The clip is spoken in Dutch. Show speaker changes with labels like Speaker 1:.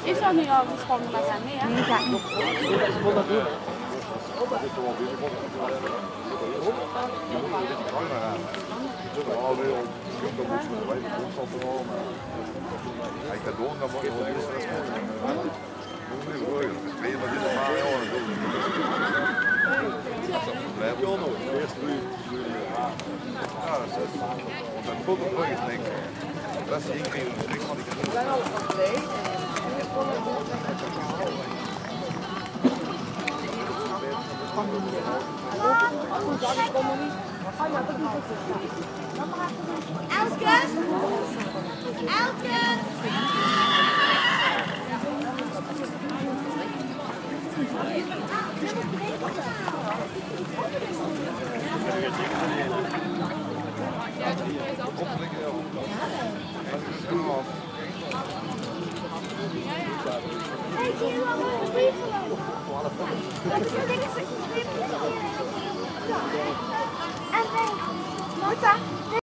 Speaker 1: Is dat niet al geschonden met zijn meer?
Speaker 2: Nee, ga ik niet.
Speaker 3: Hij gaat door, dan wordt het dat is één keer niks van die
Speaker 4: En